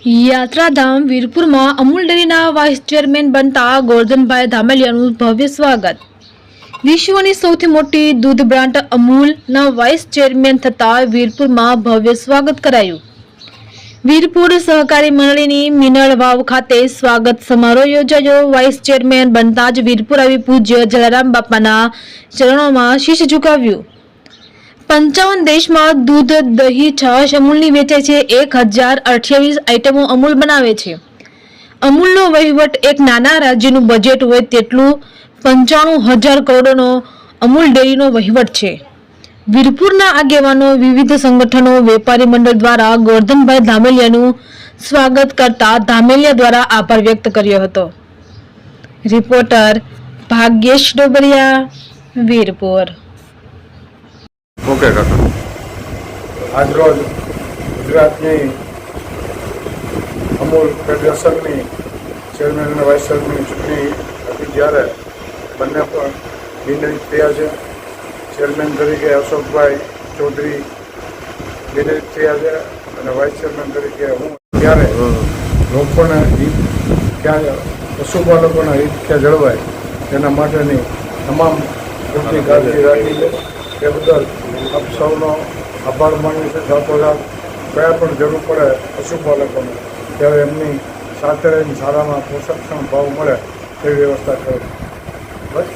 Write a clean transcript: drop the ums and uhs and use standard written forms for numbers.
યાત્રાધામ વીરપુરમાં અમૂલ ડેરીના vice chairman બનતા ગોરધનભાઈ ધામેલિયાનું ભવ્ય સ્વાગત। વિશ્વની સૌથી મોટી દૂધ બ્રાન્ડ અમૂલના વાઇસ ચેરમેન થતા વીરપુરમાં ભવ્ય સ્વાગત કરાયું। વીરપુર સહકારી મંડળીની મિનળ વાવ ખાતે સ્વાગત સમારોહ યોજાયો। વાઇસ ચેરમેન બનતા જ વીરપુર આવી પૂજ્ય જલારામ બાપાના ચરણોમાં શીશ ઝુકાવ્યું। 55 દેશમાં દૂધ, દહીં, છાશ અમૂલની વેચાય છે। 1028 આઇટમો અમૂલ બનાવે છે। અમૂલનો વહીવટ એક નાના રાજ્યનું બજેટ હોય તેટલું 95,000 કરોડનો અમૂલ ડેરીનો વહીવટ છે। વીરપુરના આગેવાનો, વિવિધ સંગઠનો, વેપારી મંડળ દ્વારા ગોરધનભાઈ ધામેલિયાનું સ્વાગત કરતા ધામેલિયા દ્વારા આભાર વ્યક્ત કર્યો હતો। રિપોર્ટર ભાગ્યેશ ડોબરિયા, વીરપુર। ઓકે કાકા, આજરોજ ગુજરાતની અમૂલ ફેડરેશનની ચેરમેન અને વાઇસ ચેરમેનની ચૂંટણી હતી ત્યારે બંને પણ બિનહરીફ થયા છે। ચેરમેન તરીકે અશોકભાઈ ચૌધરી બિનહરીફ થયા છે અને વાઇસ ચેરમેન તરીકે હું। ત્યારે લોકોના હિત ક્યાં, પશુપાલકોના હિત ક્યાં જળવાય તેના માટેની તમામ પૂરતી કાળજી રાખી છે। તે બદલ આપ સૌનો આભાર માનીએ છીએ। સાથોસાથ કયા પણ જરૂર પડે પશુપાલકોને ત્યારે એમની સાથે રહીને સારામાં પોષકક્ષમ ભાવ મળે તેવી વ્યવસ્થા કરો। બસ।